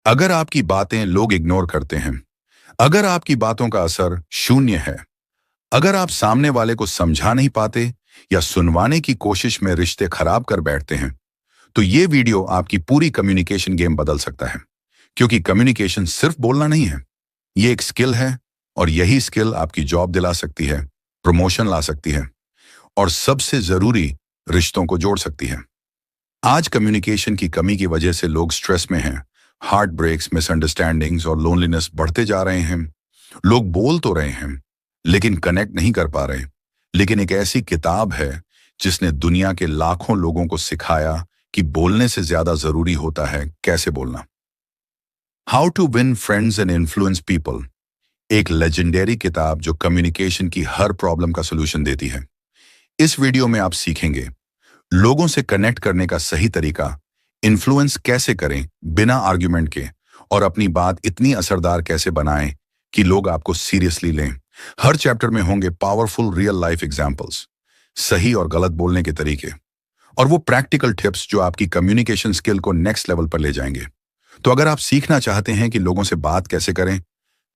अगर आपकी बातें लोग इग्नोर करते हैं, अगर आपकी बातों का असर शून्य है, अगर आप सामने वाले को समझा नहीं पाते या सुनवाने की कोशिश में रिश्ते खराब कर बैठते हैं, तो ये वीडियो आपकी पूरी कम्युनिकेशन गेम बदल सकता है। क्योंकि कम्युनिकेशन सिर्फ बोलना नहीं है, ये एक स्किल है और यही स्किल आपकी जॉब दिला सकती है, प्रमोशन ला सकती है और सबसे जरूरी रिश्तों को जोड़ सकती है। आज कम्युनिकेशन की कमी की वजह से लोग स्ट्रेस में हैं, हार्ट ब्रेक्स, मिसअंडरस्टैंडिंग्स और लोनलीनेस बढ़ते जा रहे हैं। लोग बोल तो रहे हैं लेकिन कनेक्ट नहीं कर पा रहे। लेकिन एक ऐसी किताब है जिसने दुनिया के लाखों लोगों को सिखाया कि बोलने से ज्यादा जरूरी होता है कैसे बोलना। How to win friends and influence people, एक लेजेंडरी किताब जो कम्युनिकेशन की हर प्रॉब्लम का सोल्यूशन देती है। इस वीडियो में आप सीखेंगे लोगों से कनेक्ट करने का सही तरीका, इन्फ्लुएंस कैसे करें बिना आर्ग्यूमेंट के, और अपनी बात इतनी असरदार कैसे बनाएं कि लोग आपको सीरियसली लें। हर चैप्टर में होंगे पावरफुल रियल लाइफ एग्जांपल्स, सही और गलत बोलने के तरीके और वो प्रैक्टिकल टिप्स जो आपकी कम्युनिकेशन स्किल को नेक्स्ट लेवल पर ले जाएंगे। तो अगर आप सीखना चाहते हैं कि लोगों से बात कैसे करें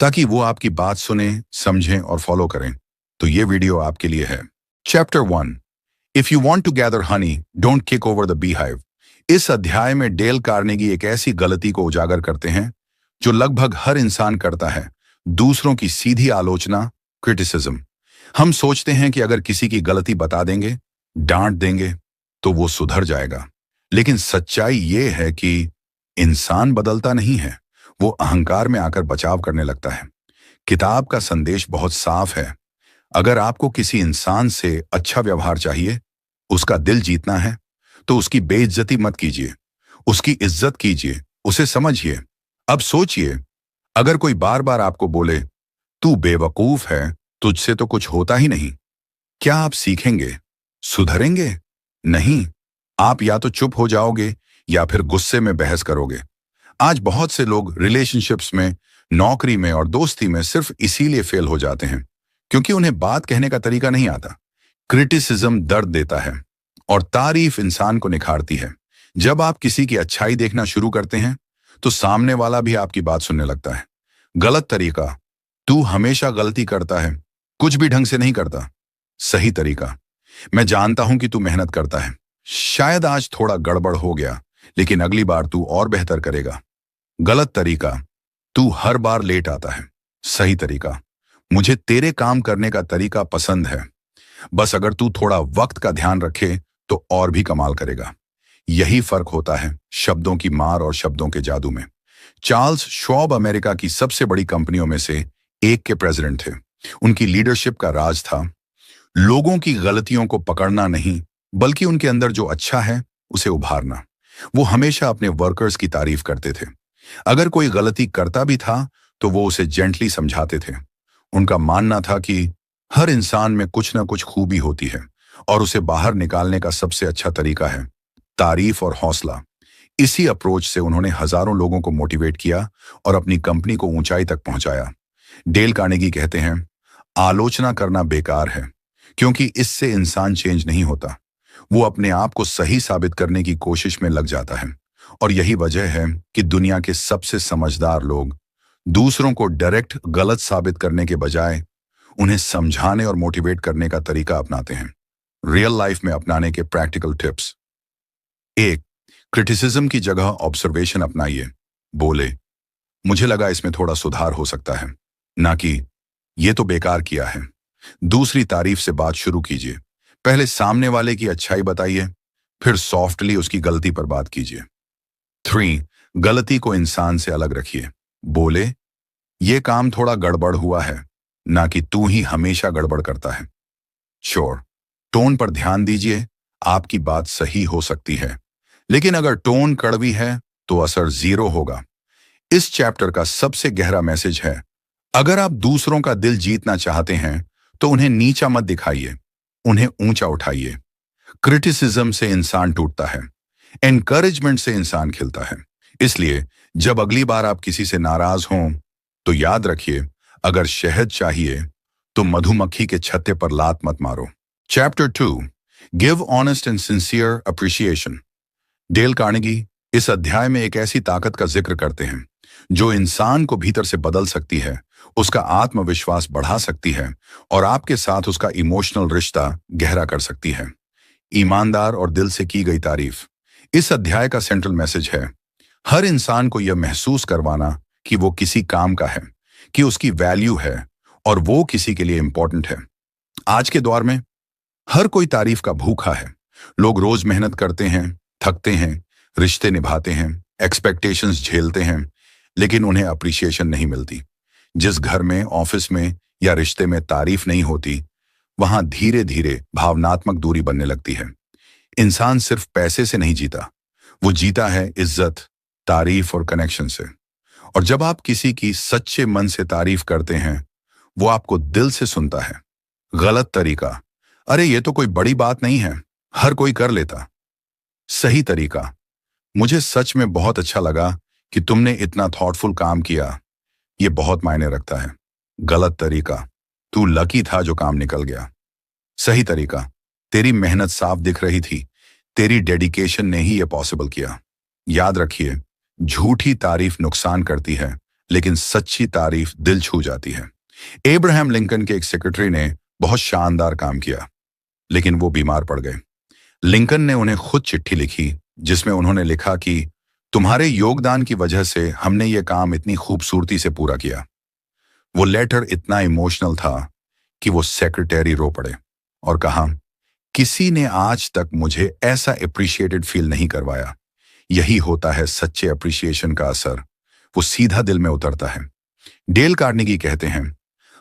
ताकि वो आपकी बात सुने, समझें और फॉलो करें, तो ये वीडियो आपके लिए है। Chapter 1, if you want to gather honey, don't kick over the beehive. इस अध्याय में डेल कार्नेगी एक ऐसी गलती को उजागर करते हैं जो लगभग हर इंसान करता है, दूसरों की सीधी आलोचना, क्रिटिसिज्म। हम सोचते हैं कि अगर किसी की गलती बता देंगे, डांट देंगे, तो वो सुधर जाएगा। लेकिन सच्चाई ये है कि इंसान बदलता नहीं है, वो अहंकार में आकर बचाव करने लगता है। किताब का संदेश बहुत साफ है। अगर आपको किसी इंसान से अच्छा व्यवहार चाहिए, उसका दिल जीतना है, तो उसकी बेइज्जती मत कीजिए, उसकी इज्जत कीजिए, उसे समझिए। अब सोचिए, अगर कोई बार बार आपको बोले तू बेवकूफ है, तुझसे तो कुछ होता ही नहीं, क्या आप सीखेंगे, सुधरेंगे? नहीं, आप या तो चुप हो जाओगे या फिर गुस्से में बहस करोगे। आज बहुत से लोग रिलेशनशिप्स में, नौकरी में और दोस्ती में सिर्फ इसीलिए फेल हो जाते हैं क्योंकि उन्हें बात कहने का तरीका नहीं आता। क्रिटिसिज्म दर्द देता है और तारीफ इंसान को निखारती है। जब आप किसी की अच्छाई देखना शुरू करते हैं तो सामने वाला भी आपकी बात सुनने लगता है। गलत तरीका, तू हमेशा गलती करता है, कुछ भी ढंग से नहीं करता। सही तरीका, मैं जानता हूं कि तू मेहनत करता है, शायद आज थोड़ा गड़बड़ हो गया, लेकिन अगली बार तू और बेहतर करेगा। गलत तरीका, तू हर बार लेट आता है। सही तरीका, मुझे तेरे काम करने का तरीका पसंद है, बस अगर तू थोड़ा वक्त का ध्यान रखे तो और भी कमाल करेगा। यही फर्क होता है शब्दों की मार और शब्दों के जादू में। चार्ल्स श्वाब अमेरिका की सबसे बड़ी कंपनियों में से एक के प्रेसिडेंट थे। उनकी लीडरशिप का राज था लोगों की गलतियों को पकड़ना नहीं, बल्कि उनके अंदर जो अच्छा है उसे उभारना। वो हमेशा अपने वर्कर्स की तारीफ करते थे। अगर कोई गलती करता भी था तो वो उसे जेंटली समझाते थे। उनका मानना था कि हर इंसान में कुछ ना कुछ खूबी होती है और उसे बाहर निकालने का सबसे अच्छा तरीका है तारीफ और हौसला। इसी अप्रोच से उन्होंने हजारों लोगों को मोटिवेट किया और अपनी कंपनी को ऊंचाई तक पहुंचाया। डेल कार्नेगी कहते हैं, आलोचना करना बेकार है क्योंकि इससे इंसान चेंज नहीं होता, वो अपने आप को सही साबित करने की कोशिश में लग जाता है। और यही वजह है कि दुनिया के सबसे समझदार लोग दूसरों को डायरेक्ट गलत साबित करने के बजाय उन्हें समझाने और मोटिवेट करने का तरीका अपनाते हैं। रियल लाइफ में अपनाने के प्रैक्टिकल टिप्स। 1, क्रिटिसिज्म की जगह ऑब्जर्वेशन अपनाइए। बोले, मुझे लगा इसमें थोड़ा सुधार हो सकता है, ना कि ये तो बेकार किया है। दूसरी तारीफ से बात शुरू कीजिए। पहले सामने वाले की अच्छाई बताइए, फिर सॉफ्टली उसकी गलती पर बात कीजिए। 3, गलती को इंसान से अलग रखिए। बोले, ये काम थोड़ा गड़बड़ हुआ है, ना कि तू ही हमेशा गड़बड़ करता है। 4, टोन पर ध्यान दीजिए। आपकी बात सही हो सकती है, लेकिन अगर टोन कड़वी है तो असर जीरो होगा। इस चैप्टर का सबसे गहरा मैसेज है, अगर आप दूसरों का दिल जीतना चाहते हैं तो उन्हें नीचा मत दिखाइए, उन्हें ऊंचा उठाइए। क्रिटिसिज्म से इंसान टूटता है, एनकरेजमेंट से इंसान खिलता है। इसलिए जब अगली बार आप किसी से नाराज हों तो याद रखिए, अगर शहद चाहिए तो मधुमक्खी के छत्ते पर लात मत मारो। Chapter 2, give honest and sincere appreciation. Del Carnegie इस अध्याय में एक ऐसी ताकत का जिक्र करते हैं जो इंसान को भीतर से बदल सकती है, उसका आत्मविश्वास बढ़ा सकती है और आपके साथ उसका इमोशनल रिश्ता गहरा कर सकती है। ईमानदार और दिल से की गई तारीफ। इस अध्याय का सेंट्रल मैसेज है, हर इंसान को यह महसूस करवाना कि वो किसी काम का है, कि उसकी वैल्यू है और वो किसी के लिए इंपॉर्टेंट है। आज के दौर में हर कोई तारीफ का भूखा है। लोग रोज मेहनत करते हैं, थकते हैं, रिश्ते निभाते हैं, एक्सपेक्टेशंस झेलते हैं, लेकिन उन्हें अप्रिसिएशन नहीं मिलती। जिस घर में, ऑफिस में या रिश्ते में तारीफ नहीं होती, वहां धीरे धीरे भावनात्मक दूरी बनने लगती है। इंसान सिर्फ पैसे से नहीं जीता, वो जीता है इज्जत, तारीफ और कनेक्शन से। और जब आप किसी की सच्चे मन से तारीफ करते हैं, वो आपको दिल से सुनता है। गलत तरीका, अरे ये तो कोई बड़ी बात नहीं है, हर कोई कर लेता। सही तरीका, मुझे सच में बहुत अच्छा लगा कि तुमने इतना थॉटफुल काम किया, ये बहुत मायने रखता है। गलत तरीका, तू लकी था जो काम निकल गया। सही तरीका, तेरी मेहनत साफ दिख रही थी, तेरी डेडिकेशन ने ही ये पॉसिबल किया। याद रखिए, झूठी तारीफ नुकसान करती है, लेकिन सच्ची तारीफ दिल छू जाती है। एब्राहम लिंकन के एक सेक्रेटरी ने बहुत शानदार काम किया, लेकिन वो बीमार पड़ गए। लिंकन ने उन्हें खुद चिट्ठी लिखी, जिसमें उन्होंने लिखा कि तुम्हारे योगदान की वजह से हमने ये काम इतनी खूबसूरती से पूरा किया। वो लेटर इतना इमोशनल था कि वो सेक्रेटरी रो पड़े और कहा, किसी ने आज तक मुझे ऐसा अप्रिशिएटेड फील नहीं करवाया। यही होता है सच्चे अप्रिशिएशन का असर, वो सीधा दिल में उतरता है। डेल कार्नेगी कहते हैं,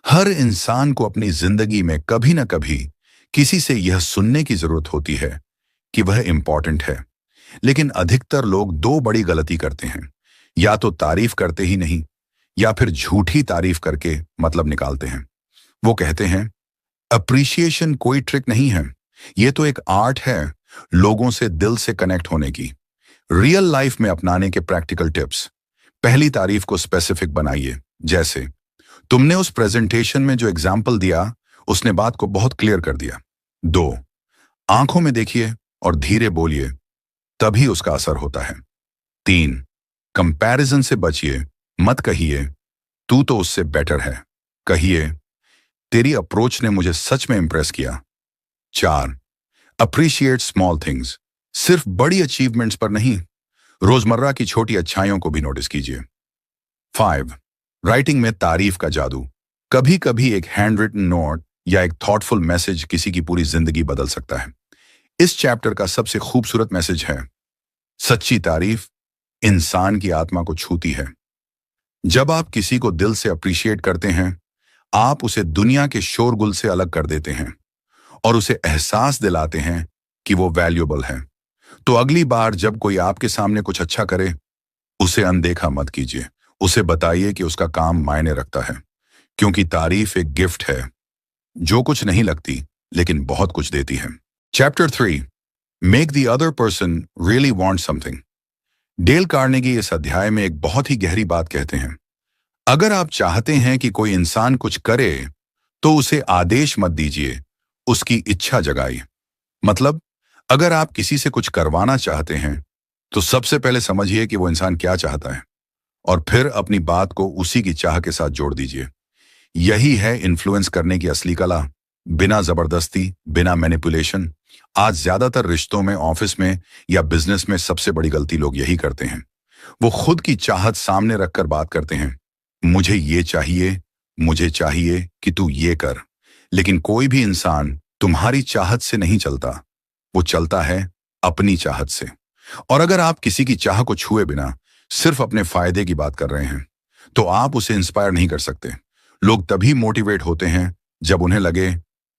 हर इंसान को अपनी जिंदगी में कभी न कभी किसी से यह सुनने की जरूरत होती है कि वह इंपॉर्टेंट है। लेकिन अधिकतर लोग दो बड़ी गलती करते हैं, या तो तारीफ करते ही नहीं, या फिर झूठी तारीफ करके मतलब निकालते हैं। वो कहते हैं, अप्रिशिएशन कोई ट्रिक नहीं है, ये तो एक आर्ट है लोगों से दिल से कनेक्ट होने की। रियल लाइफ में अपनाने के प्रैक्टिकल टिप्स। पहली तारीफ को स्पेसिफिक बनाइए, जैसे तुमने उस प्रेजेंटेशन में जो एग्जाम्पल दिया, उसने बात को बहुत क्लियर कर दिया। 2, आंखों में देखिए और धीरे बोलिए, तभी उसका असर होता है। 3, कंपैरिजन से बचिए, मत कहिए तू तो उससे बेटर है, कहिए तेरी अप्रोच ने मुझे सच में इंप्रेस किया। 4, अप्रिशिएट स्मॉल थिंग्स, सिर्फ बड़ी अचीवमेंट्स पर नहीं, रोजमर्रा की छोटी अच्छाइयों को भी नोटिस कीजिए। 5, राइटिंग में तारीफ का जादू। कभी कभी एक हैंड रिटन नोट या एक थॉटफुल मैसेज किसी की पूरी जिंदगी बदल सकता है। इस चैप्टर का सबसे खूबसूरत मैसेज है, सच्ची तारीफ इंसान की आत्मा को छूती है। जब आप किसी को दिल से अप्रिशिएट करते हैं, आप उसे दुनिया के शोरगुल से अलग कर देते हैं और उसे एहसास दिलाते हैं कि वो वैल्यूएबल है। तो अगली बार जब कोई आपके सामने कुछ अच्छा करे, उसे अनदेखा मत कीजिए। उसे बताइए कि उसका काम मायने रखता है, क्योंकि तारीफ एक गिफ्ट है जो कुछ नहीं लगती लेकिन बहुत कुछ देती है। Chapter 3, make the other person really want something. Del Carnegie इस अध्याय में एक बहुत ही गहरी बात कहते हैं। अगर आप चाहते हैं कि कोई इंसान कुछ करे, तो उसे आदेश मत दीजिए, उसकी इच्छा जगाइए। मतलब, अगर आप किसी से कुछ करवाना चाहते हैं, तो सबसे पहले समझिए कि वो इंसान क्या चाहता है और फिर अपनी बात को उसी की चाह के साथ जोड़ दीजिए। यही है इन्फ्लुएंस करने की असली कला, बिना जबरदस्ती, बिना मैनिपुलेशन। आज ज्यादातर रिश्तों में, ऑफिस में या बिजनेस में सबसे बड़ी गलती लोग यही करते हैं। वो खुद की चाहत सामने रखकर बात करते हैं, मुझे ये चाहिए, मुझे चाहिए कि तू ये कर। लेकिन कोई भी इंसान तुम्हारी चाहत से नहीं चलता, वो चलता है अपनी चाहत से। और अगर आप किसी की चाह को छुए बिना सिर्फ अपने फायदे की बात कर रहे हैं, तो आप उसे इंस्पायर नहीं कर सकते। लोग तभी मोटिवेट होते हैं जब उन्हें लगे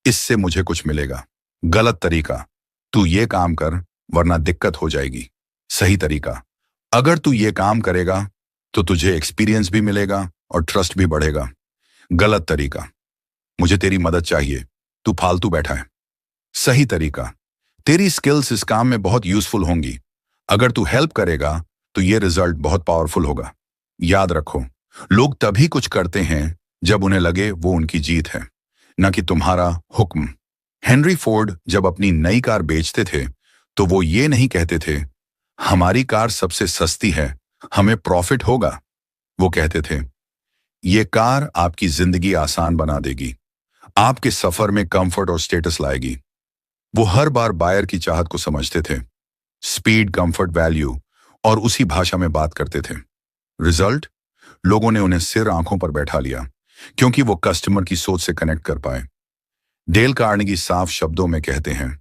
इससे मुझे कुछ मिलेगा। गलत तरीका, तू ये काम कर वरना दिक्कत हो जाएगी। सही तरीका, अगर तू ये काम करेगा तो तुझे एक्सपीरियंस भी मिलेगा और ट्रस्ट भी बढ़ेगा। गलत तरीका, मुझे तेरी मदद चाहिए, तू फालतू बैठा है। सही तरीका, तेरी स्किल्स इस काम में बहुत यूजफुल होंगी, अगर तू हेल्प करेगा तो ये रिजल्ट बहुत पावरफुल होगा। याद रखो, लोग तभी कुछ करते हैं जब उन्हें लगे वो उनकी जीत है, न कि तुम्हारा हुक्म। हेनरी फोर्ड जब अपनी नई कार बेचते थे, तो वो ये नहीं कहते थे, हमारी कार सबसे सस्ती है, हमें प्रॉफिट होगा। वो कहते थे, ये कार आपकी जिंदगी आसान बना देगी, आपके सफर में कंफर्ट और स्टेटस लाएगी। वो हर बार बायर की चाहत को समझते थे, स्पीड, कंफर्ट, वैल्यू, और उसी भाषा में बात करते थे। रिजल्ट, लोगों ने उन्हें सिर आंखों पर बैठा लिया, क्योंकि वो कस्टमर की सोच से कनेक्ट कर पाए। डेल कार्नेगी साफ शब्दों में कहते हैं,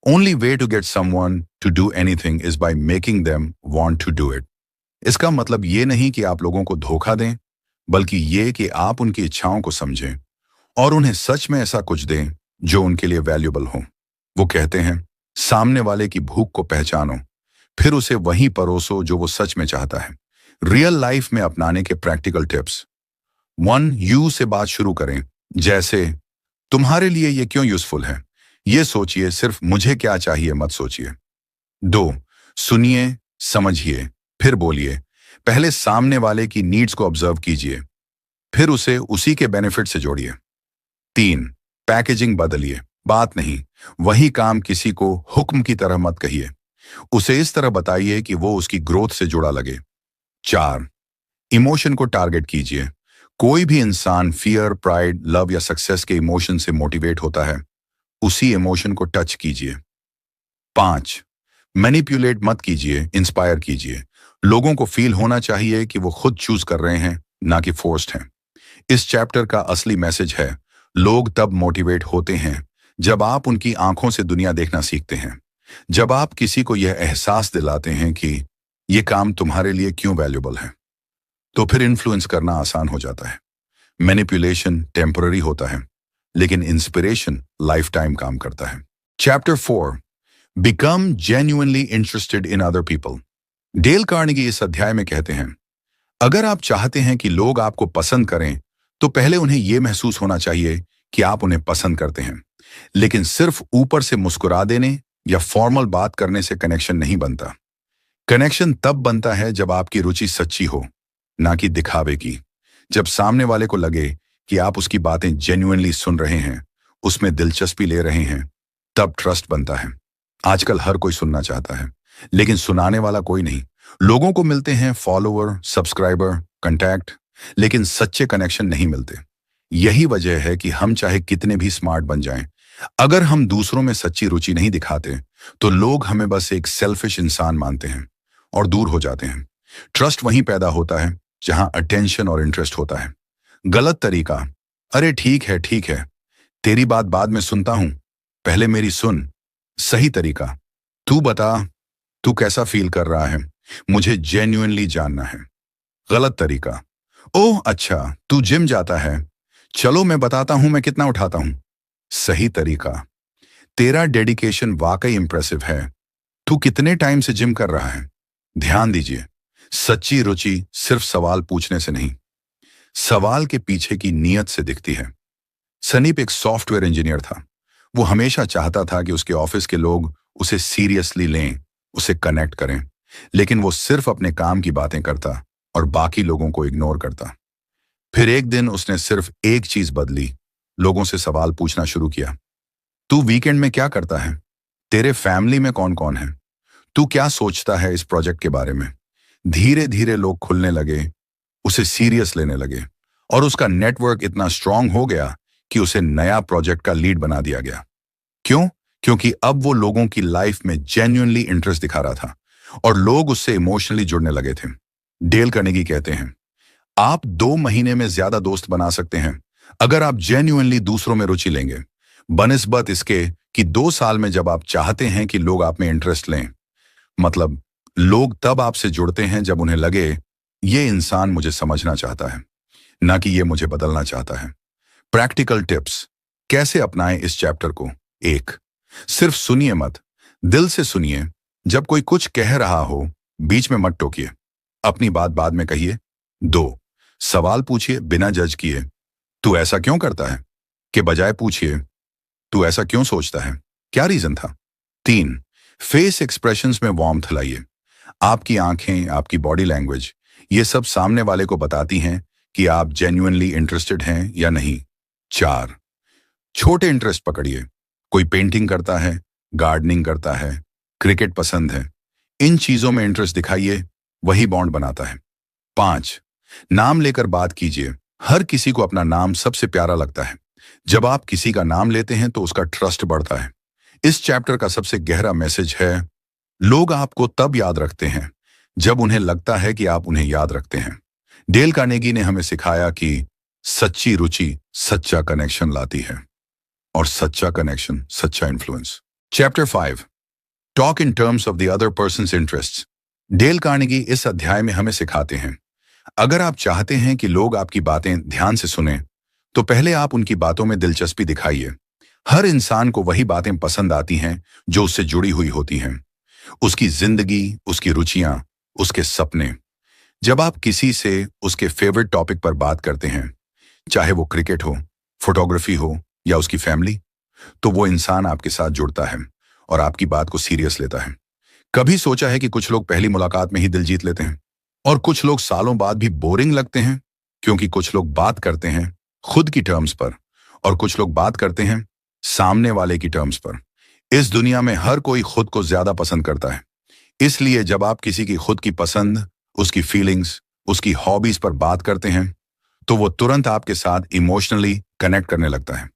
only way to get someone to do anything is by making them want to do it. इसका मतलब ये नहीं कि आप लोगों को धोखा दें, बल्कि ये कि आप उनकी इच्छाओं को समझें और उन्हें सच में ऐसा कुछ दें जो उनके लिए वैल्यूबल हो। वो कहते हैं, सामने वाले की भूख को पहचानो, फिर उसे वहीं परोसो जो वो सच में चाहता है। रियल लाइफ में अपनाने के प्रैक्टिकल टिप्स। 1, यू से बात शुरू करें, जैसे तुम्हारे लिए ये क्यों यूजफुल है, ये सोचिए, सिर्फ मुझे क्या चाहिए मत सोचिए। 2, सुनिए, समझिए, फिर बोलिए। पहले सामने वाले की नीड्स को ऑब्जर्व कीजिए, फिर उसे उसी के बेनिफिट से जोड़िए। 3, पैकेजिंग बदलिए, बात नहीं, वही काम किसी को हुक्म की तरह मत कहिए, उसे इस तरह बताइए कि वो उसकी ग्रोथ से जुड़ा लगे। 4, इमोशन को टारगेट कीजिए। कोई भी इंसान फियर, प्राइड, लव या सक्सेस के इमोशन से मोटिवेट होता है, उसी इमोशन को टच कीजिए। 5, मैनिपुलेट मत कीजिए, इंस्पायर कीजिए। लोगों को फील होना चाहिए कि वो खुद चूज कर रहे हैं, ना कि फोर्स्ड हैं। इस चैप्टर का असली मैसेज है, लोग तब मोटिवेट होते हैं जब आप उनकी आंखों से दुनिया देखना सीखते हैं, जब आप किसी को यह एहसास दिलाते हैं कि यह काम तुम्हारे लिए क्यों वैल्यूबल है, तो फिर इन्फ्लुएंस करना आसान हो जाता है। मैनिपुलेशन टेम्पररी होता है, लेकिन इंस्पिरेशन लाइफ टाइम काम करता है। Chapter 4, become genuinely interested in other people. Del Carnegie इस अध्याय में कहते हैं, अगर आप चाहते हैं कि लोग आपको पसंद करें, तो पहले उन्हें यह महसूस होना चाहिए कि आप उन्हें पसंद करते हैं। लेकिन सिर्फ ऊपर से मुस्कुरा देने या फॉर्मल बात करने से कनेक्शन नहीं बनता। कनेक्शन तब बनता है जब आपकी रुचि सच्ची हो, ना कि दिखावे की। जब सामने वाले को लगे कि आप उसकी बातें जेन्युइनली सुन रहे हैं, उसमें दिलचस्पी ले रहे हैं, तब ट्रस्ट बनता है। आजकल हर कोई सुनना चाहता है, लेकिन सुनाने वाला कोई नहीं। लोगों को मिलते हैं फॉलोअर, सब्सक्राइबर, कंटैक्ट, लेकिन सच्चे कनेक्शन नहीं मिलते। यही वजह है कि हम चाहे कितने भी स्मार्ट बन जाएं, अगर हम दूसरों में सच्ची रुचि नहीं दिखाते, तो लोग हमें बस एक सेल्फिश इंसान मानते हैं और दूर हो जाते हैं। ट्रस्ट वहीं पैदा होता है जहां अटेंशन और इंटरेस्ट होता है। गलत तरीका, अरे ठीक है, तेरी बात बाद में सुनता हूं, पहले मेरी सुन। सही तरीका, तू बता, तू कैसा फील कर रहा है, मुझे जेन्युइनली जानना है। गलत तरीका, ओह अच्छा, तू जिम जाता है, चलो मैं बताता हूं मैं कितना उठाता हूं। सही तरीका, तेरा डेडिकेशन वाकई इंप्रेसिव है, तू कितने टाइम से जिम कर रहा है। ध्यान दीजिए, सच्ची रुचि सिर्फ सवाल पूछने से नहीं, सवाल के पीछे की नीयत से दिखती है। सनीप एक सॉफ्टवेयर इंजीनियर था। वो हमेशा चाहता था कि उसके ऑफिस के लोग उसे सीरियसली लें, उसे कनेक्ट करें, लेकिन वो सिर्फ अपने काम की बातें करता और बाकी लोगों को इग्नोर करता। फिर एक दिन उसने सिर्फ एक चीज बदली, लोगों से सवाल पूछना शुरू किया। तू वीकेंड में क्या करता है, तेरे फैमिली में कौन कौन है, तू क्या सोचता है इस प्रोजेक्ट के बारे में। धीरे धीरे लोग खुलने लगे, उसे सीरियस लेने लगे, और उसका नेटवर्क इतना स्ट्रांग हो गया कि उसे नया प्रोजेक्ट का लीड बना दिया गया। क्यों? क्योंकि अब वो लोगों की लाइफ में जेन्युइनली इंटरेस्ट दिखा रहा था और लोग उससे इमोशनली जुड़ने लगे थे। डेल कार्नेगी कहते हैं, आप 2 महीने में ज्यादा दोस्त बना सकते हैं अगर आप जेन्युइनली दूसरों में रुचि लेंगे, बनिस्बत इसके कि 2 साल में जब आप चाहते हैं कि लोग आप में इंटरेस्ट लें। मतलब, लोग तब आपसे जुड़ते हैं जब उन्हें लगे ये इंसान मुझे समझना चाहता है, ना कि ये मुझे बदलना चाहता है। प्रैक्टिकल टिप्स कैसे अपनाएं इस चैप्टर को। 1, सिर्फ सुनिए मत, दिल से सुनिए। जब कोई कुछ कह रहा हो, बीच में मत टोकिए, अपनी बात बाद में कहिए। 2, सवाल पूछिए बिना जज किए, तू ऐसा क्यों करता है, के बजाय पूछिए, तू ऐसा क्यों सोचता है, क्या रीजन था। 3, फेस एक्सप्रेशंस में वार्मथ लाइए। आपकी आंखें, आपकी बॉडी लैंग्वेज, ये सब सामने वाले को बताती हैं कि आप जेन्युइनली इंटरेस्टेड हैं या नहीं। 4, छोटे इंटरेस्ट पकड़िए। कोई पेंटिंग करता है, गार्डनिंग करता है, क्रिकेट पसंद है, इन चीजों में इंटरेस्ट दिखाइए, वही बॉन्ड बनाता है। 5, नाम लेकर बात कीजिए। हर किसी को अपना नाम सबसे प्यारा लगता है। जब आप किसी का नाम लेते हैं तो उसका ट्रस्ट बढ़ता है। इस चैप्टर का सबसे गहरा मैसेज है, लोग आपको तब याद रखते हैं जब उन्हें लगता है कि आप उन्हें याद रखते हैं। डेल कार्नेगी ने हमें सिखाया कि सच्ची रुचि सच्चा कनेक्शन लाती है और सच्चा कनेक्शन सच्चा influence. Chapter 5, talk in terms of the other persons interests. Del Carnegie इस अध्याय में हमें सिखाते हैं, अगर आप चाहते हैं कि लोग आपकी बातें ध्यान से सुनें, तो पहले आप उनकी बातों में दिलचस्पी दिखाइए। हर इंसान को वही बातें पसंद आती हैं जो उससे जुड़ी हुई होती हैं। उसकी जिंदगी, उसकी रुचियां, उसके सपने। जब आप किसी से उसके फेवरेट टॉपिक पर बात करते हैं, चाहे वो क्रिकेट हो, फोटोग्राफी हो या उसकी फैमिली, तो वो इंसान आपके साथ जुड़ता है और आपकी बात को सीरियस लेता है। कभी सोचा है कि कुछ लोग पहली मुलाकात में ही दिल जीत लेते हैं और कुछ लोग सालों बाद भी बोरिंग लगते हैं, क्योंकि कुछ लोग बात करते हैं खुद की टर्म्स पर और कुछ लोग बात करते हैं सामने वाले की टर्म्स पर। इस दुनिया में हर कोई खुद को ज्यादा पसंद करता है। इसलिए जब आप किसी की खुद की पसंद, उसकी फीलिंग्स, उसकी हॉबीज पर बात करते हैं, तो वो तुरंत आपके साथ इमोशनली कनेक्ट करने लगता है।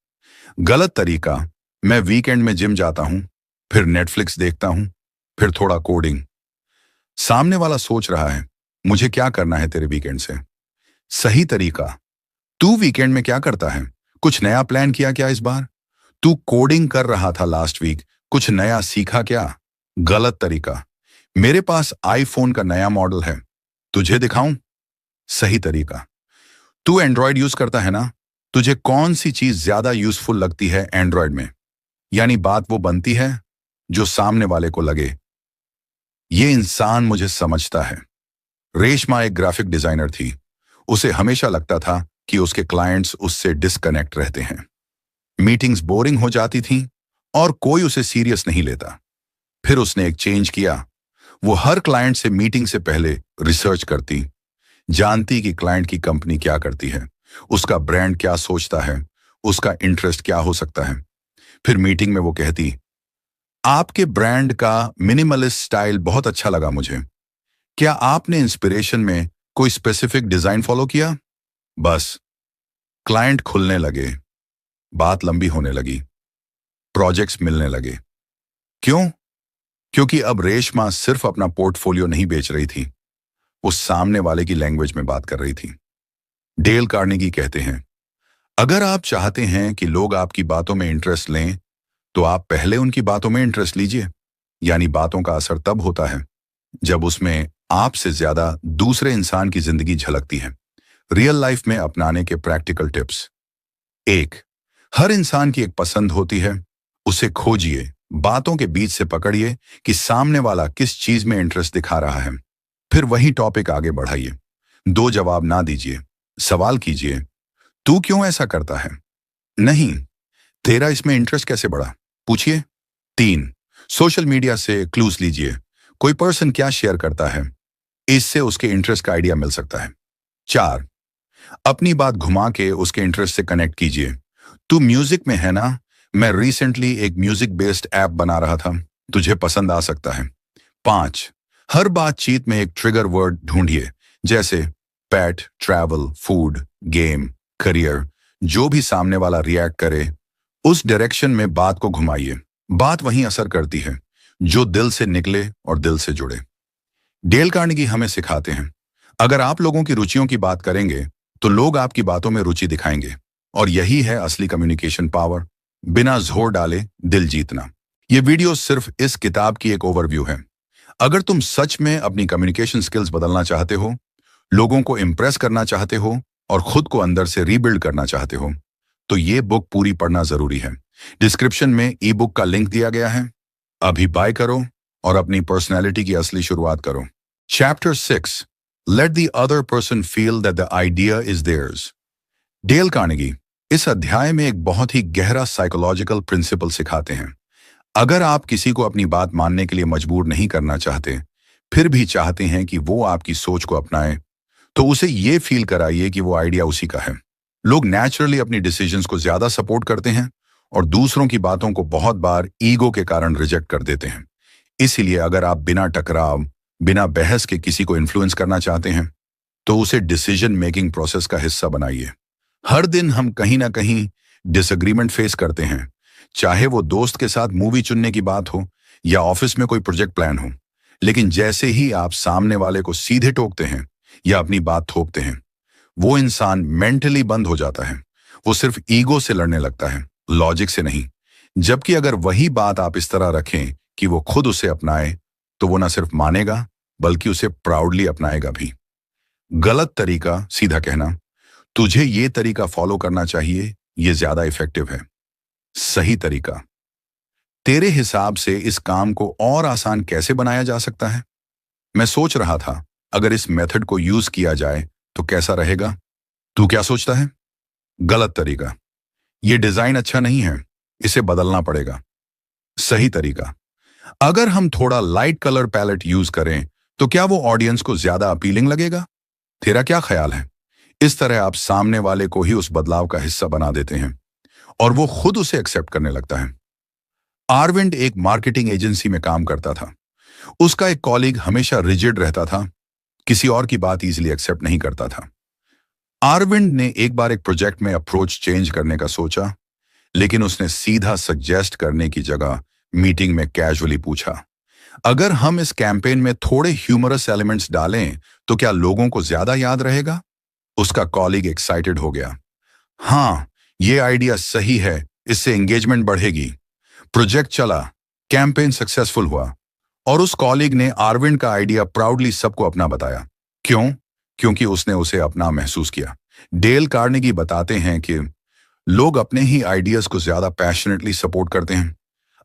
गलत तरीका, मैं वीकेंड में जिम जाता हूं, फिर नेटफ्लिक्स देखता हूं, फिर थोड़ा कोडिंग। सामने वाला सोच रहा है, मुझे क्या करना है तेरे वीकेंड से। सही तरीका, तू वीकेंड में क्या करता है, कुछ नया प्लान किया क्या इस बार। तू कोडिंग कर रहा था लास्ट वीक, कुछ नया सीखा क्या। गलत तरीका, मेरे पास आईफोन का नया मॉडल है, तुझे दिखाऊं। सही तरीका, तू एंड्रॉयड यूज करता है ना, तुझे कौन सी चीज ज्यादा यूजफुल लगती है एंड्रॉयड में। यानी बात वो बनती है जो सामने वाले को लगे, ये इंसान मुझे समझता है। रेशमा एक ग्राफिक डिजाइनर थी। उसे हमेशा लगता था कि उसके क्लाइंट्स उससे डिस्कनेक्ट रहते हैं। मीटिंग्स बोरिंग हो जाती थीं और कोई उसे सीरियस नहीं लेता। फिर उसने एक चेंज किया। वो हर क्लाइंट से मीटिंग से पहले रिसर्च करती, जानती कि क्लाइंट की कंपनी क्या करती है, उसका ब्रांड क्या सोचता है, उसका इंटरेस्ट क्या हो सकता है। फिर मीटिंग में वो कहती, आपके ब्रांड का मिनिमलिस्ट स्टाइल बहुत अच्छा लगा मुझे। क्या आपने इंस्पिरेशन में कोई स्पेसिफिक डिजाइन फॉलो किया। बस क्लाइंट खुलने लगे, बात लंबी होने लगी, प्रोजेक्ट्स मिलने लगे। क्यों? क्योंकि अब रेशमा सिर्फ अपना पोर्टफोलियो नहीं बेच रही थी, वो सामने वाले की लैंग्वेज में बात कर रही थी। डेल कार्नेगी कहते हैं, अगर आप चाहते हैं कि लोग आपकी बातों में इंटरेस्ट लें, तो आप पहले उनकी बातों में इंटरेस्ट लीजिए। यानी बातों का असर तब होता है जब उसमें आपसे ज्यादा दूसरे इंसान की जिंदगी झलकती है। रियल लाइफ में अपनाने के प्रैक्टिकल टिप्स। 1, हर इंसान की एक पसंद होती है, उसे खोजिए, बातों के बीच से पकड़िए कि सामने वाला किस चीज में इंटरेस्ट दिखा रहा है। फिर वही टॉपिक आगे बढ़ाइए। 2 जवाब ना दीजिए, सवाल कीजिए, तू क्यों ऐसा करता है। नहीं, तेरा इसमें इंटरेस्ट कैसे बढ़ा, पूछिए। 3, सोशल मीडिया से क्लूज लीजिए, कोई पर्सन क्या शेयर करता है, इससे उसके इंटरेस्ट का आइडिया मिल सकता है। 4, अपनी बात घुमा के उसके इंटरेस्ट से कनेक्ट कीजिए। तू म्यूजिक में है ना, मैं रिसेंटली एक म्यूजिक बेस्ड ऐप बना रहा था, तुझे पसंद आ सकता है। 5, हर बातचीत में एक ट्रिगर वर्ड ढूंढिए, जैसे पेट, ट्रैवल, फूड, गेम, करियर। जो भी सामने वाला रिएक्ट करे, उस डायरेक्शन में बात को घुमाइए। बात वहीं असर करती है जो दिल से निकले और दिल से जुड़े। डेल कार्नेगी हमें सिखाते हैं, अगर आप लोगों की रुचियों की बात करेंगे तो लोग आपकी बातों में रुचि दिखाएंगे, और यही है असली कम्युनिकेशन पावर, बिना जोर डाले दिल जीतना। ये वीडियो सिर्फ इस किताब की एक ओवरव्यू है। अगर तुम सच में अपनी कम्युनिकेशन स्किल्स बदलना चाहते हो, लोगों को इंप्रेस करना चाहते हो और खुद को अंदर से रीबिल्ड करना चाहते हो, तो ये बुक पूरी पढ़ना जरूरी है। डिस्क्रिप्शन में ई बुक का लिंक दिया गया है, अभी बाय करो और अपनी पर्सनैलिटी की असली शुरुआत करो। Chapter 6, let the other person feel that the idea is theirs. Dale Carnegie इस अध्याय में एक बहुत ही गहरा साइकोलॉजिकल प्रिंसिपल सिखाते हैं। अगर आप किसी को अपनी बात मानने के लिए मजबूर नहीं करना चाहते, फिर भी चाहते हैं कि वो आपकी सोच को अपनाए, तो उसे ये फील कराइए कि वो आइडिया उसी का है। लोग नेचुरली अपनी डिसीजंस को ज्यादा सपोर्ट करते हैं और दूसरों की बातों को बहुत बार ईगो के कारण रिजेक्ट कर देते हैं। इसीलिए अगर आप बिना टकराव, बिना बहस के किसी को इन्फ्लुएंस करना चाहते हैं, तो उसे डिसीजन मेकिंग प्रोसेस का हिस्सा बनाइए। हर दिन हम कहीं ना कहीं डिसएग्रीमेंट फेस करते हैं, चाहे वो दोस्त के साथ मूवी चुनने की बात हो या ऑफिस में कोई प्रोजेक्ट प्लान हो। लेकिन जैसे ही आप सामने वाले को सीधे टोकते हैं या अपनी बात थोपते हैं, वो इंसान मेंटली बंद हो जाता है। वो सिर्फ ईगो से लड़ने लगता है, लॉजिक से नहीं। जबकि अगर वही बात आप इस तरह रखें कि वो खुद उसे अपनाए, तो वो ना सिर्फ मानेगा बल्कि उसे प्राउडली अपनाएगा भी। गलत तरीका सीधा कहना, तुझे ये तरीका फॉलो करना चाहिए, ये ज्यादा इफेक्टिव है। सही तरीका, तेरे हिसाब से इस काम को और आसान कैसे बनाया जा सकता है? मैं सोच रहा था अगर इस मेथड को यूज किया जाए तो कैसा रहेगा। तू क्या सोचता है? गलत तरीका, ये डिजाइन अच्छा नहीं है, इसे बदलना पड़ेगा। सही तरीका, अगर हम थोड़ा लाइट कलर पैलेट यूज करें तो क्या वो ऑडियंस को ज्यादा अपीलिंग लगेगा? तेरा क्या ख्याल है? इस तरह आप सामने वाले को ही उस बदलाव का हिस्सा बना देते हैं और वो खुद उसे एक्सेप्ट करने लगता है। आरविंद एक मार्केटिंग एजेंसी में काम करता था। उसका एक कॉलीग हमेशा रिजिड रहता था, किसी और की बात इजीली एक्सेप्ट नहीं करता था। आरविंद ने एक बार एक प्रोजेक्ट में अप्रोच चेंज करने का सोचा, लेकिन उसने सीधा सजेस्ट करने की जगह मीटिंग में कैजुअली पूछा, अगर हम इस कैंपेन में थोड़े ह्यूमरस एलिमेंट्स डालें तो क्या लोगों को ज्यादा याद रहेगा? उसका कॉलीग एक्साइटेड हो गया। हाँ, ये आइडिया सही है, इससे एंगेजमेंट बढ़ेगी। प्रोजेक्ट चला, कैंपेन सक्सेसफुल हुआ और उस कॉलीग ने अरविंद का आइडिया प्राउडली सबको अपना बताया। क्यों? क्योंकि उसने उसे अपना महसूस किया। डेल कार्नेगी बताते हैं कि लोग अपने ही आइडियाज को ज्यादा पैशनेटली सपोर्ट करते हैं।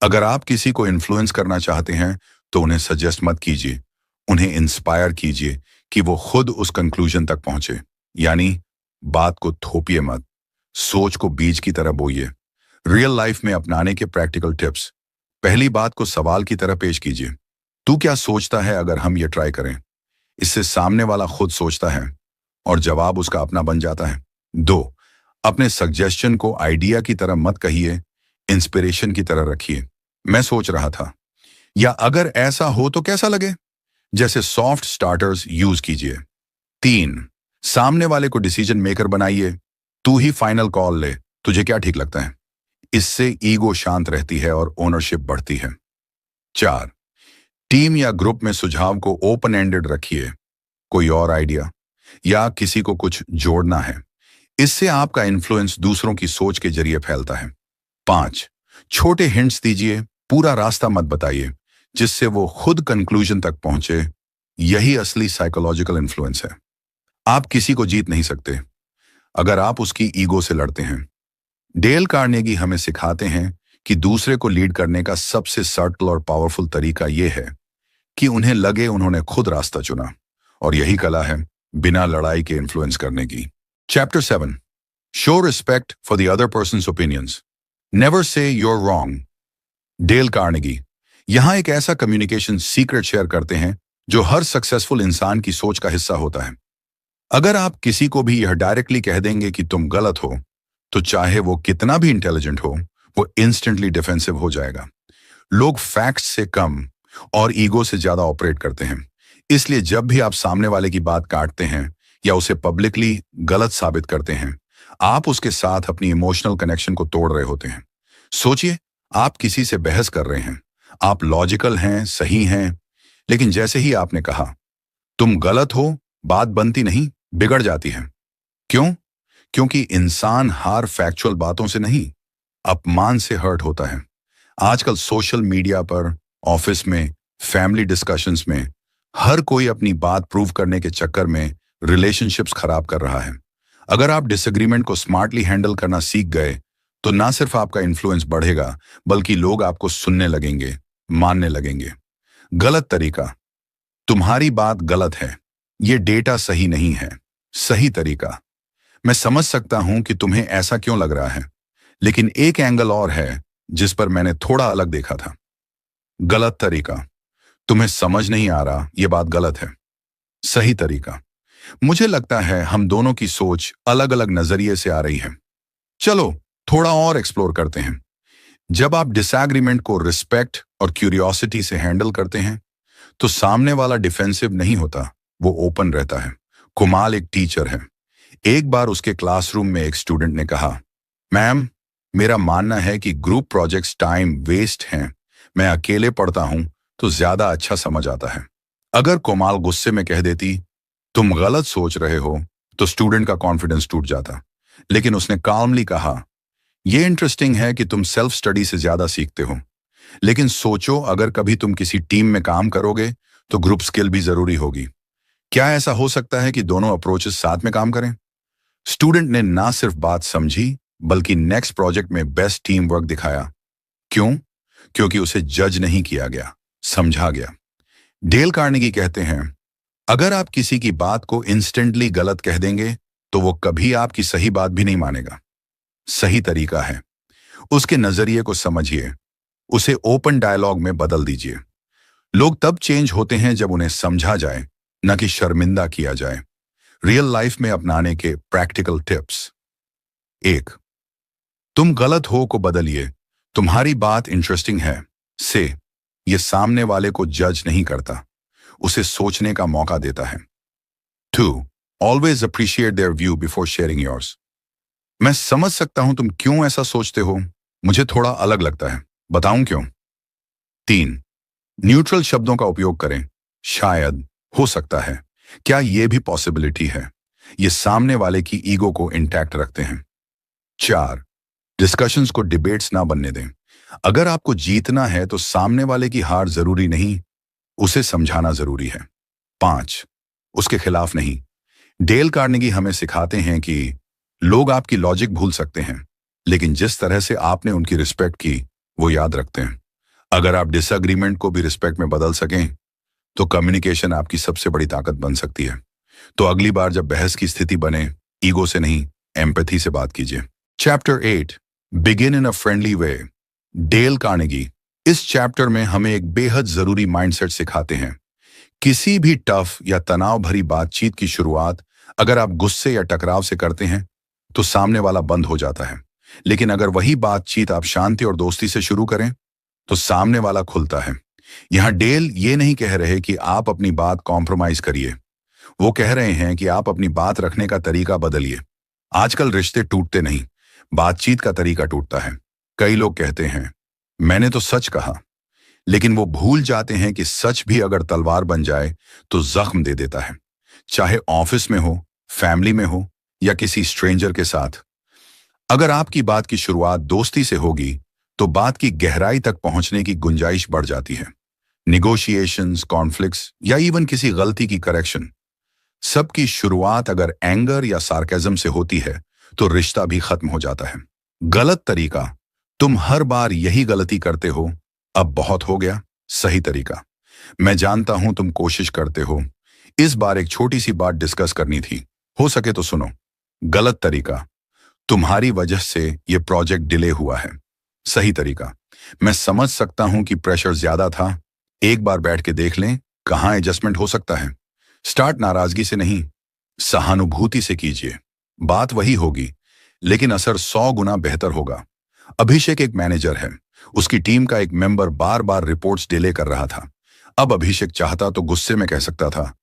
अगर आप किसी को इन्फ्लुएंस करना चाहते हैं तो उन्हें सजेस्ट मत कीजिए, उन्हें इंस्पायर कीजिए कि वो खुद उस कंक्लूजन तक पहुंचे। यानी बात को थोपिए मत, सोच को बीज की तरह बोइए। रियल लाइफ में अपनाने के प्रैक्टिकल टिप्स, पहली बात को सवाल की तरह पेश कीजिए, तू क्या सोचता है अगर हम ये ट्राई करें? इससे सामने वाला खुद सोचता है और जवाब उसका अपना बन जाता है। 2, अपने सजेशन को आइडिया की तरह मत कहिए, इंस्पिरेशन की तरह रखिए। मैं सोच रहा था, या अगर ऐसा हो तो कैसा लगे, जैसे सॉफ्ट स्टार्टर्स यूज कीजिए। 3, सामने वाले को डिसीजन मेकर बनाइए, तू ही फाइनल कॉल ले, तुझे क्या ठीक लगता है। इससे ईगो शांत रहती है और ओनरशिप बढ़ती है। 4, टीम या ग्रुप में सुझाव को ओपन एंडेड रखिए, कोई और आइडिया या किसी को कुछ जोड़ना है, इससे आपका इन्फ्लुएंस दूसरों की सोच के जरिए फैलता है। 5, छोटे हिंट्स दीजिए, पूरा रास्ता मत बताइए, जिससे वो खुद कंक्लूजन तक पहुंचे। यही असली साइकोलॉजिकल इन्फ्लुएंस है। आप किसी को जीत नहीं सकते अगर आप उसकी ईगो से लड़ते हैं। डेल कार्नेगी हमें सिखाते हैं कि दूसरे को लीड करने का सबसे सटल और पावरफुल तरीका यह है कि उन्हें लगे उन्होंने खुद रास्ता चुना, और यही कला है बिना लड़ाई के इन्फ्लुएंस करने की। Chapter 7, show respect for the other person's opinions, never say you're wrong. Dale Carnegie यहां एक ऐसा कम्युनिकेशन सीक्रेट शेयर करते हैं जो हर सक्सेसफुल इंसान की सोच का हिस्सा होता है। अगर आप किसी को भी यह डायरेक्टली कह देंगे कि तुम गलत हो, तो चाहे वो कितना भी इंटेलिजेंट हो, वो इंस्टेंटली डिफेंसिव हो जाएगा। लोग फैक्ट्स से कम और ईगो से ज्यादा ऑपरेट करते हैं। इसलिए जब भी आप सामने वाले की बात काटते हैं या उसे पब्लिकली गलत साबित करते हैं, आप उसके साथ अपनी इमोशनल कनेक्शन को तोड़ रहे होते हैं। सोचिए, आप किसी से बहस कर रहे हैं, आप लॉजिकल हैं, सही हैं, लेकिन जैसे ही आपने कहा तुम गलत हो, बात बनती नहीं, बिगड़ जाती है। क्यों? क्योंकि इंसान हार फैक्चुअल बातों से नहीं, अपमान से हर्ट होता है। आजकल सोशल मीडिया पर, ऑफिस में, फैमिली डिस्कशंस में हर कोई अपनी बात प्रूव करने के चक्कर में रिलेशनशिप्स खराब कर रहा है। अगर आप डिसएग्रीमेंट को स्मार्टली हैंडल करना सीख गए तो ना सिर्फ आपका इन्फ्लुएंस बढ़ेगा, बल्कि लोग आपको सुनने लगेंगे, मानने लगेंगे। गलत तरीका, तुम्हारी बात गलत है, ये डेटा सही नहीं है। सही तरीका, मैं समझ सकता हूं कि तुम्हें ऐसा क्यों लग रहा है, लेकिन एक एंगल और है जिस पर मैंने थोड़ा अलग देखा था। गलत तरीका, तुम्हें समझ नहीं आ रहा, यह बात गलत है। सही तरीका, मुझे लगता है हम दोनों की सोच अलग अलग नजरिए से आ रही है, चलो थोड़ा और एक्सप्लोर करते हैं। जब आप डिसएग्रीमेंट को रिस्पेक्ट और क्यूरियोसिटी से हैंडल करते हैं तो सामने वाला डिफेंसिव नहीं होता, वो ओपन रहता है। कुमाल एक टीचर है। एक बार उसके क्लासरूम में एक स्टूडेंट ने कहा, मैम, मेरा मानना है कि ग्रुप प्रोजेक्ट्स टाइम वेस्ट हैं। मैं अकेले पढ़ता हूं तो ज्यादा अच्छा समझ आता है। अगर कुमाल गुस्से में कह देती, तुम गलत सोच रहे हो, तो स्टूडेंट का कॉन्फिडेंस टूट जाता। लेकिन उसने काल्मली कहा, यह इंटरेस्टिंग है कि तुम सेल्फ स्टडी से ज्यादा सीखते हो, लेकिन सोचो अगर कभी तुम किसी टीम में काम करोगे तो ग्रुप स्किल भी जरूरी होगी। क्या ऐसा हो सकता है कि दोनों अप्रोचेस साथ में काम करें? स्टूडेंट ने ना सिर्फ बात समझी बल्कि नेक्स्ट प्रोजेक्ट में बेस्ट टीम वर्क दिखाया। क्यों? क्योंकि उसे जज नहीं किया गया, समझा गया। डेल कार्नेगी कहते हैं, अगर आप किसी की बात को इंस्टेंटली गलत कह देंगे तो वो कभी आपकी सही बात भी नहीं मानेगा। सही तरीका है, उसके नजरिए को समझिए, उसे ओपन डायलॉग में बदल दीजिए। लोग तब चेंज होते हैं जब उन्हें समझा जाए, न कि शर्मिंदा किया जाए। रियल लाइफ में अपनाने के प्रैक्टिकल टिप्स। 1, तुम गलत हो को बदलिए, तुम्हारी बात इंटरेस्टिंग है से ये सामने वाले को जज नहीं करता, उसे सोचने का मौका देता है। 2, always appreciate their view before sharing yours. मैं समझ सकता हूं तुम क्यों ऐसा सोचते हो, मुझे थोड़ा अलग लगता है, बताऊं क्यों। 3, न्यूट्रल शब्दों का उपयोग करें, शायद, हो सकता है, क्या यह भी पॉसिबिलिटी है। ये सामने वाले की ईगो को इंटैक्ट रखते हैं। 4, डिस्कशंस को डिबेट्स ना बनने दें। अगर आपको जीतना है तो सामने वाले की हार जरूरी नहीं, उसे समझाना जरूरी है। 5, उसके खिलाफ नहीं। डेल कार्नेगी हमें सिखाते हैं कि लोग आपकी लॉजिक भूल सकते हैं, लेकिन जिस तरह से आपने उनकी रिस्पेक्ट की वो याद रखते हैं। अगर आप डिसएग्रीमेंट को भी रिस्पेक्ट में बदल सकें तो कम्युनिकेशन आपकी सबसे बड़ी ताकत बन सकती है। तो अगली बार जब बहस की स्थिति बने, ईगो से नहीं, एम्पैथी से बात कीजिए। Chapter 8, begin in a friendly way. Del Carnegie इस चैप्टर में हमें एक बेहद जरूरी माइंडसेट सिखाते हैं। किसी भी टफ या तनाव भरी बातचीत की शुरुआत अगर आप गुस्से या टकराव से करते हैं तो सामने वाला बंद हो जाता है। लेकिन अगर वही बातचीत आप शांति और दोस्ती से शुरू करें तो सामने वाला खुलता है। यहां डेल ये नहीं कह रहे कि आप अपनी बात कॉम्प्रोमाइज करिए, वो कह रहे हैं कि आप अपनी बात रखने का तरीका बदलिए। आजकल रिश्ते टूटते नहीं, बातचीत का तरीका टूटता है। कई लोग कहते हैं, मैंने तो सच कहा, लेकिन वो भूल जाते हैं कि सच भी अगर तलवार बन जाए तो जख्म दे देता है, चाहे ऑफिस में हो, फैमिली में हो या किसी स्ट्रेंजर के साथ। अगर आपकी बात की शुरुआत दोस्ती से होगी तो बात की गहराई तक पहुंचने की गुंजाइश बढ़ जाती है। निगोशिएशंस, कॉन्फ्लिक्ट्स या इवन किसी गलती की करेक्शन, सबकी शुरुआत अगर एंगर या सार्केज्म से होती है तो रिश्ता भी खत्म हो जाता है। गलत तरीका, तुम हर बार यही गलती करते हो, अब बहुत हो गया। सही तरीका, मैं जानता हूं तुम कोशिश करते हो, इस बार एक छोटी सी बात डिस्कस करनी थी, हो सके तो सुनो। गलत तरीका, तुम्हारी वजह से यह प्रोजेक्ट डिले हुआ है। सही तरीका, मैं समझ सकता हूं कि प्रेशर ज्यादा था, एक बार बैठ के देख लें कहां एडजस्टमेंट हो सकता है। स्टार्ट नाराजगी से नहीं, सहानुभूति से कीजिए। बात वही होगी लेकिन असर 100 गुना बेहतर होगा। अभिषेक एक मैनेजर है, उसकी टीम का एक मेंबर बार बार रिपोर्ट्स डिले कर रहा था। अब अभिषेक चाहता तो गुस्से में कह सकता था,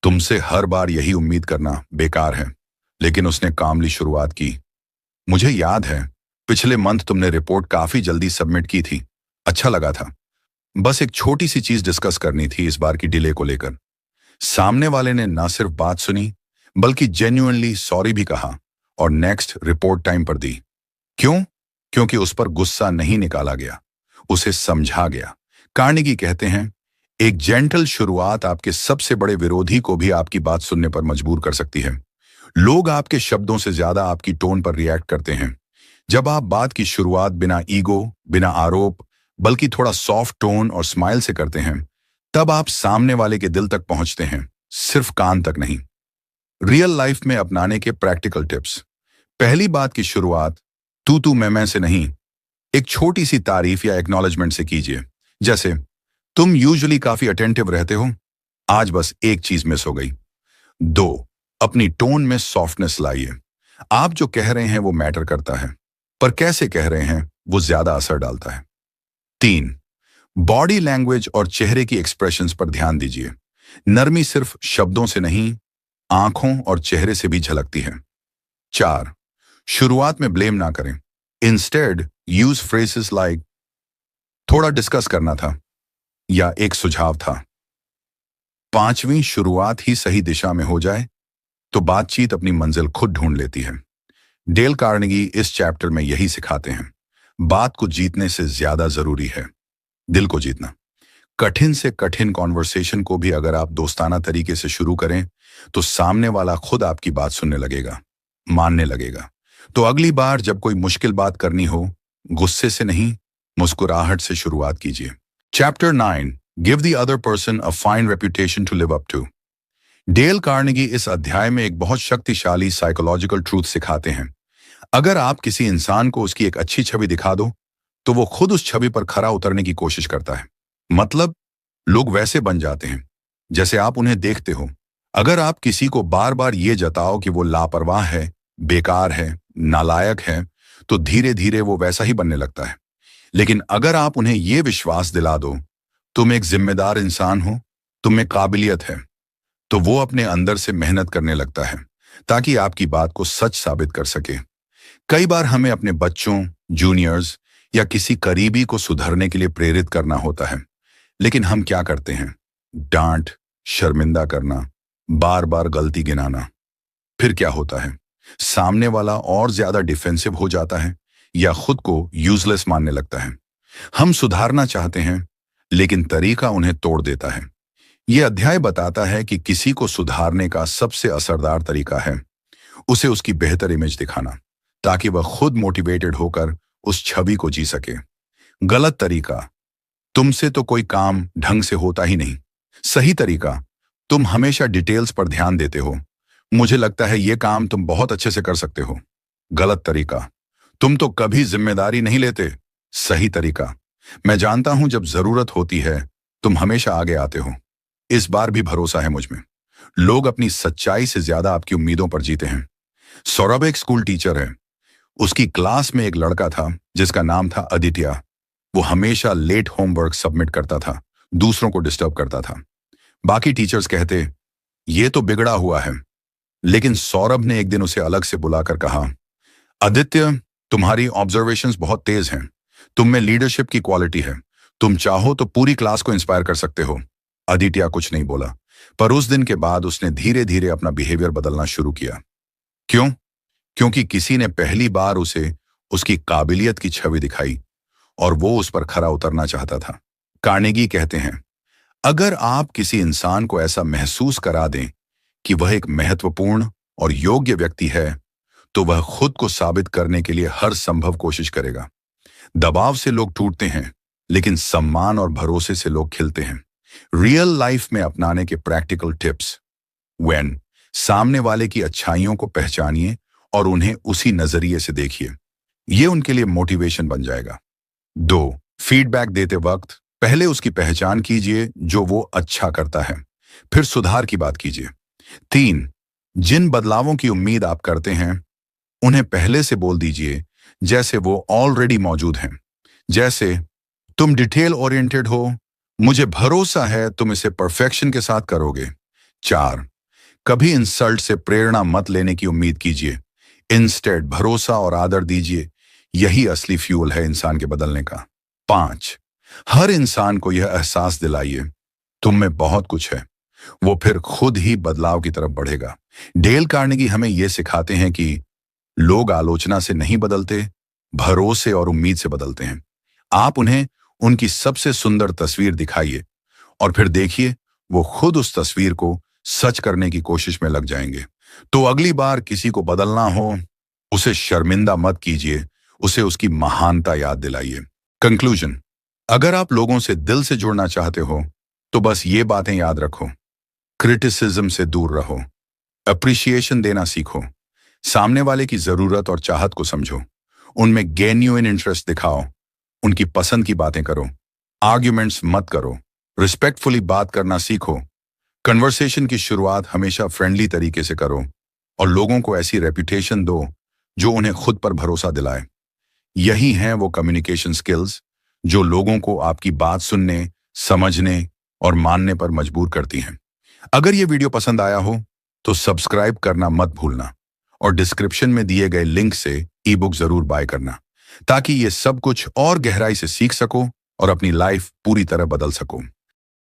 तुमसे हर बार यही उम्मीद करना बेकार है, लेकिन उसने कामली शुरुआत की। मुझे याद है पिछले मंथ तुमने रिपोर्ट काफी जल्दी सबमिट की थी, अच्छा लगा था। बस एक छोटी सी चीज डिस्कस करनी थी इस बार की डिले को लेकर। सामने वाले ने ना सिर्फ बात सुनी बल्कि जेन्युइनली सॉरी भी कहा और नेक्स्ट रिपोर्ट टाइम पर दी। क्यों? क्योंकि उस पर गुस्सा नहीं निकाला गया, उसे समझा गया। कार्नेगी कहते हैं, एक जेंटल शुरुआत आपके सबसे बड़े विरोधी को भी आपकी बात सुनने पर मजबूर कर सकती है। लोग आपके शब्दों से ज्यादा आपकी टोन पर रिएक्ट करते हैं। जब आप बात की शुरुआत बिना ईगो, बिना आरोप, बल्कि थोड़ा सॉफ्ट टोन और स्माइल से करते हैं, तब आप सामने वाले के दिल तक पहुंचते हैं, सिर्फ कान तक नहीं। रियल लाइफ में अपनाने के प्रैक्टिकल टिप्स। पहली बात की शुरुआत तू मैं से नहीं, एक छोटी सी तारीफ या एक्नॉलेजमेंट से कीजिए। जैसे, तुम यूजुअली काफी अटेंटिव रहते हो, आज बस एक चीज मिस हो गई। 2, अपनी टोन में सॉफ्टनेस लाइए। आप जो कह रहे हैं वो मैटर करता है, पर कैसे कह रहे हैं वो ज्यादा असर डालता है। 3, बॉडी लैंग्वेज और चेहरे की एक्सप्रेशंस पर ध्यान दीजिए। नरमी सिर्फ शब्दों से नहीं, आंखों और चेहरे से भी झलकती है। 4. शुरुआत में ब्लेम ना करें। इंस्टेड यूज फ्रेजेस लाइक थोड़ा डिस्कस करना था या एक सुझाव था। 5वीं, शुरुआत ही सही दिशा में हो जाए तो बातचीत अपनी मंजिल खुद ढूंढ लेती है। डेल कार्नेगी इस चैप्टर में यही सिखाते हैं, बात को जीतने से ज्यादा जरूरी है दिल को जीतना। कठिन से कठिन कॉन्वर्सेशन को भी अगर आप दोस्ताना तरीके से शुरू करें तो सामने वाला खुद आपकी बात सुनने लगेगा, मानने लगेगा। तो अगली बार जब कोई मुश्किल बात करनी हो, गुस्से से नहीं, मुस्कुराहट से शुरुआत कीजिए। Chapter 9, give the other person a fine reputation to live up to. Dale Carnegie इस अध्याय में एक बहुत शक्तिशाली साइकोलॉजिकल ट्रूथ सिखाते हैं। अगर आप किसी इंसान को उसकी एक अच्छी छवि दिखा दो तो वो खुद उस छवि पर खरा उतरने की कोशिश करता है। मतलब लोग वैसे बन जाते हैं जैसे आप उन्हें देखते हो। अगर आप किसी को बार बार ये जताओ कि वो लापरवाह है, बेकार है, नालायक है, तो धीरे धीरे वो वैसा ही बनने लगता है। लेकिन अगर आप उन्हें ये विश्वास दिला दो तुम एक जिम्मेदार इंसान हो, तुम में काबिलियत है, तो वो अपने अंदर से मेहनत करने लगता है ताकि आपकी बात को सच साबित कर सके। कई बार हमें अपने बच्चों, जूनियर्स या किसी करीबी को सुधरने के लिए प्रेरित करना होता है, लेकिन हम क्या करते हैं? डांट, शर्मिंदा करना, बार बार गलती गिनाना। फिर क्या होता है? सामने वाला और ज्यादा डिफेंसिव हो जाता है या खुद को यूजलेस मानने लगता है। हम सुधारना चाहते हैं लेकिन तरीका उन्हें तोड़ देता है। यह अध्याय बताता है कि किसी को सुधारने का सबसे असरदार तरीका है उसे उसकी बेहतर इमेज दिखाना, ताकि वह खुद मोटिवेटेड होकर उस छवि को जी सके। गलत तरीका, तुमसे तो कोई काम ढंग से होता ही नहीं। सही तरीका, तुम हमेशा डिटेल्स पर ध्यान देते हो, मुझे लगता है यह काम तुम बहुत अच्छे से कर सकते हो। गलत तरीका, तुम तो कभी जिम्मेदारी नहीं लेते। सही तरीका, मैं जानता हूं जब जरूरत होती है तुम हमेशा आगे आते हो। इस बार भी भरोसा है मुझ में। लोग अपनी सच्चाई से ज्यादा आपकी उम्मीदों पर जीते हैं। सौरभ एक स्कूल टीचर है। उसकी क्लास में एक लड़का था जिसका नाम था आदित्य। वो हमेशा लेट होमवर्क सबमिट करता था, दूसरों को डिस्टर्ब करता था। बाकी टीचर्स कहते ये तो बिगड़ा हुआ है, लेकिन सौरभ ने एक दिन उसे अलग से बुलाकर कहा, आदित्य, तुम्हारी ऑब्जर्वेशंस बहुत तेज हैं, तुम में लीडरशिप की क्वालिटी है, तुम चाहो तो पूरी क्लास को इंस्पायर कर सकते हो। आदित्य कुछ नहीं बोला, पर उस दिन के बाद उसने धीरे धीरे अपना बिहेवियर बदलना शुरू किया। क्यों? क्योंकि किसी ने पहली बार उसे उसकी काबिलियत की छवि दिखाई और वो उस पर खरा उतरना चाहता था। कार्नेगी कहते हैं, अगर आप किसी इंसान को ऐसा महसूस करा दें कि वह एक महत्वपूर्ण और योग्य व्यक्ति है, तो वह खुद को साबित करने के लिए हर संभव कोशिश करेगा। दबाव से लोग टूटते हैं, लेकिन सम्मान और भरोसे से लोग खिलते हैं। रियल लाइफ में अपनाने के प्रैक्टिकल टिप्स। व्हेन, सामने वाले की अच्छाइयों को पहचानिए और उन्हें उसी नजरिए से देखिए। ये उनके लिए मोटिवेशन बन जाएगा। 2. फीडबैक देते वक्त पहले उसकी पहचान कीजिए जो वो अच्छा करता है, फिर सुधार की बात कीजिए। 3. जिन बदलावों की उम्मीद आप करते हैं उन्हें पहले से बोल दीजिए जैसे वो ऑलरेडी मौजूद हैं। जैसे, तुम डिटेल ओरिएंटेड हो, मुझे भरोसा है तुम इसे परफेक्शन के साथ करोगे। 4. कभी इंसल्ट से प्रेरणा मत लेने की उम्मीद कीजिए, इंस्टेड भरोसा और आदर दीजिए। यही असली फ्यूल है इंसान के बदलने का। 5. हर इंसान को यह एहसास दिलाइए तुम में बहुत कुछ है, वो फिर खुद ही बदलाव की तरफ बढ़ेगा। डेल कार्नेगी हमें यह सिखाते हैं कि लोग आलोचना से नहीं बदलते, भरोसे और उम्मीद से बदलते हैं। आप उन्हें उनकी सबसे सुंदर तस्वीर दिखाइए और फिर देखिए वो खुद उस तस्वीर को सच करने की कोशिश में लग जाएंगे। तो अगली बार किसी को बदलना हो, उसे शर्मिंदा मत कीजिए, उसे उसकी महानता याद दिलाइए। कंक्लूजन, अगर आप लोगों से दिल से जुड़ना चाहते हो तो बस ये बातें याद रखो। क्रिटिसिज्म से दूर रहो, अप्रिशिएशन देना सीखो, सामने वाले की जरूरत और चाहत को समझो, उनमें जेन्युइन इंटरेस्ट दिखाओ, उनकी पसंद की बातें करो, आर्ग्यूमेंट्स मत करो, रिस्पेक्टफुली बात करना सीखो। कन्वर्सेशन की शुरुआत हमेशा फ्रेंडली तरीके से करो और लोगों को ऐसी रेपुटेशन दो जो उन्हें खुद पर भरोसा दिलाए। यही हैं वो कम्युनिकेशन स्किल्स जो लोगों को आपकी बात सुनने, समझने और मानने पर मजबूर करती हैं। अगर ये वीडियो पसंद आया हो तो सब्सक्राइब करना मत भूलना और डिस्क्रिप्शन में दिए गए लिंक से ई बुक जरूर बाय करना, ताकि ये सब कुछ और गहराई से सीख सको और अपनी लाइफ पूरी तरह बदल सको।